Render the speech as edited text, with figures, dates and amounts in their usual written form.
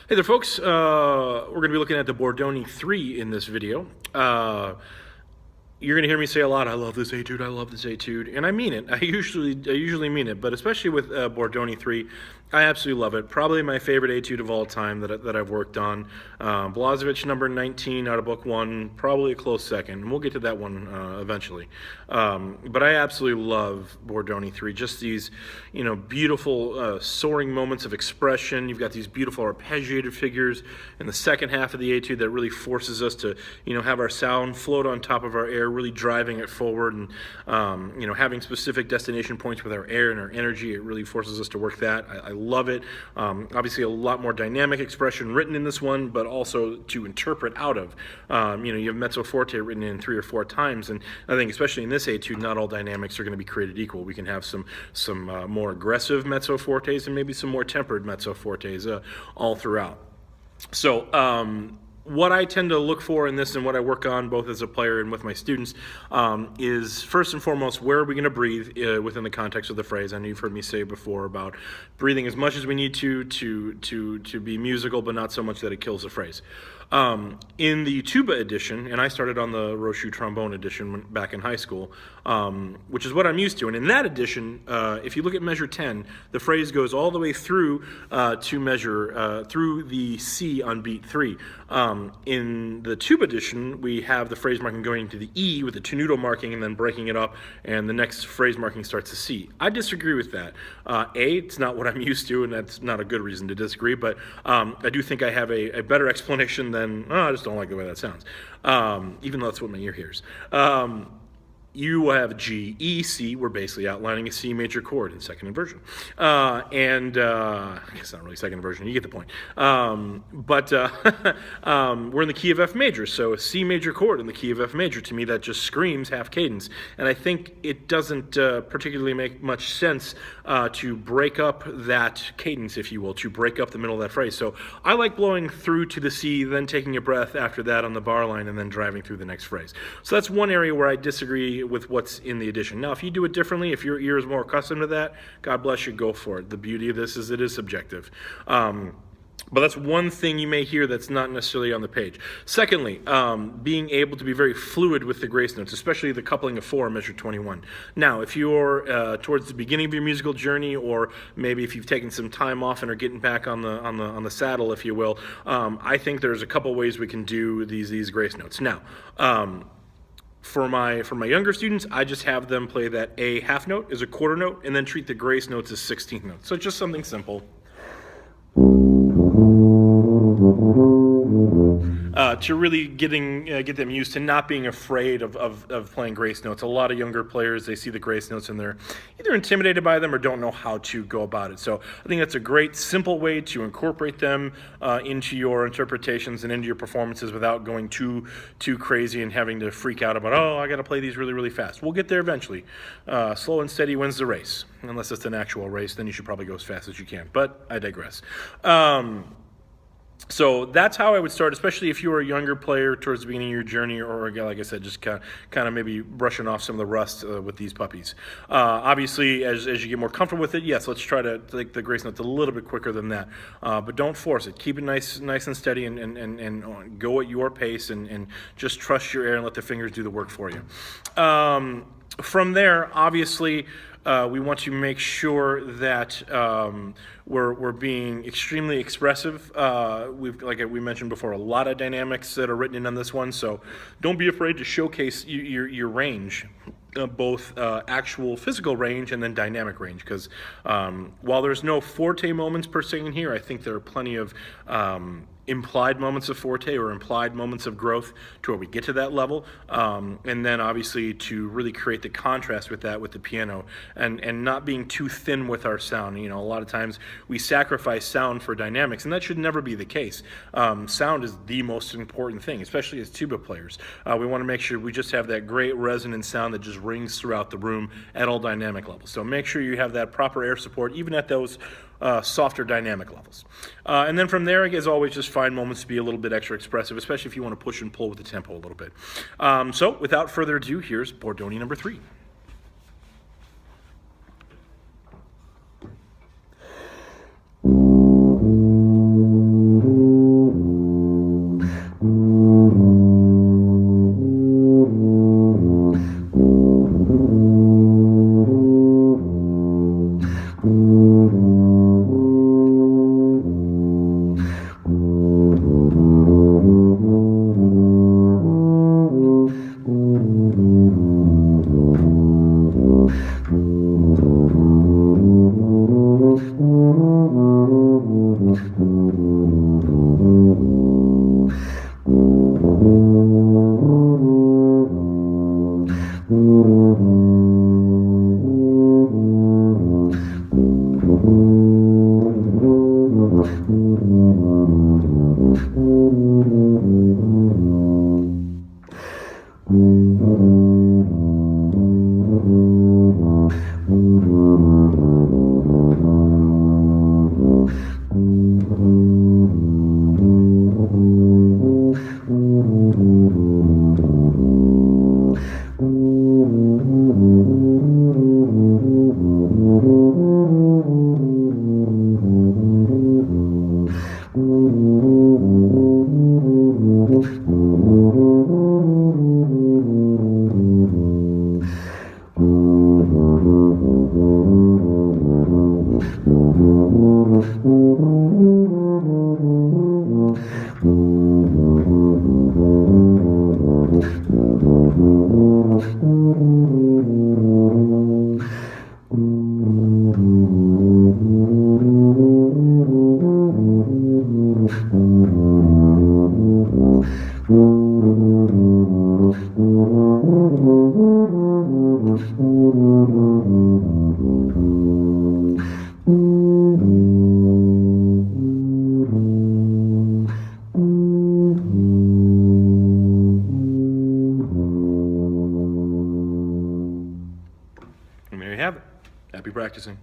Hey there, folks. We're going to be looking at the Bordogni 3 in this video. You're going to hear me say a lot, I love this etude, I love this etude, and I mean it. I usually mean it, but especially with Bordogni 3, I absolutely love it. Probably my favorite etude of all time that I've worked on. Blažević number 19 out of book 1, probably a close second, and we'll get to that one eventually. But I absolutely love Bordogni 3, just these, beautiful soaring moments of expression. You've got these beautiful arpeggiated figures in the second half of the etude that really forces us to, have our sound float on top of our air, really driving it forward, and having specific destination points with our air and our energy. It really forces us to work that. I love it. Obviously, a lot more dynamic expression written in this one, but also to interpret out of. You have mezzo forte written in 3 or 4 times, and I think especially in this etude, not all dynamics are going to be created equal. We can have some more aggressive mezzo fortes and maybe some more tempered mezzo fortes all throughout. So what I tend to look for in this and what I work on both as a player and with my students is first and foremost, where are we going to breathe within the context of the phrase? I know you've heard me say before about breathing as much as we need to be musical, but not so much that it kills the phrase. In the tuba edition, and I started on the Rochu trombone edition back in high school, which is what I'm used to. And in that edition, if you look at measure 10, the phrase goes all the way through to measure through the C on beat 3. In the tuba edition, we have the phrase marking going to the E with the tenuto marking and then breaking it up, and the next phrase marking starts to C. I disagree with that. It's not what I'm used to, and that's not a good reason to disagree, but I do think I have a better explanation than, I just don't like the way that sounds, even though that's what my ear hears. You will have G, E, C. We're basically outlining a C major chord in second inversion. I guess not really second inversion, you get the point. We're in the key of F major, so a C major chord in the key of F major, to me that just screams half cadence. And I think it doesn't particularly make much sense to break up that cadence, if you will, to break up the middle of that phrase. So I like blowing through to the C, then taking a breath after that on the bar line, and then driving through the next phrase. So that's one area where I disagree with what's in the edition. Now, if you do it differently, if your ear is more accustomed to that, God bless you, go for it. The beauty of this is it is subjective. But that's one thing you may hear that's not necessarily on the page. Secondly, being able to be very fluid with the grace notes, especially the coupling of 4 in measure 21. Now, if you're towards the beginning of your musical journey, or maybe if you've taken some time off and are getting back on the saddle, if you will, I think there's a couple ways we can do these grace notes. Now, for my younger students, I just have them play that A half note as a quarter note, and then treat the grace notes as 16th notes. So just something simple. To really get them used to not being afraid of playing grace notes. A lot of younger players, they see the grace notes and they're either intimidated by them or don't know how to go about it. So I think that's a great, simple way to incorporate them into your interpretations and into your performances without going too crazy and having to freak out about, I got to play these really, really fast. We'll get there eventually. Slow and steady wins the race. Unless it's an actual race, then you should probably go as fast as you can. But I digress. So that's how I would start, especially if you were a younger player towards the beginning of your journey, or like I said, just kind of maybe brushing off some of the rust with these puppies. Obviously, as you get more comfortable with it, yes, let's try to take the grace notes a little bit quicker than that. But don't force it. Keep it nice and steady, and go at your pace, and just trust your air and let the fingers do the work for you. From there, obviously, we want to make sure that we're being extremely expressive. Like we mentioned before, a lot of dynamics that are written in on this one, so don't be afraid to showcase your range, both actual physical range and then dynamic range, because while there's no forte moments per se in here, I think there are plenty of implied moments of forte or implied moments of growth to where we get to that level, and then obviously to really create the contrast with that with the piano, and not being too thin with our sound. A lot of times we sacrifice sound for dynamics, and that should never be the case. Sound is the most important thing, especially as tuba players. We want to make sure we just have that great resonant sound that just rings throughout the room at all dynamic levels. So make sure you have that proper air support even at those softer dynamic levels. And then from there, as always, just find moments to be a little bit extra expressive, especially if you want to push and pull with the tempo a little bit. So without further ado, here's Bordogni number 3. And there you have it. Happy practicing.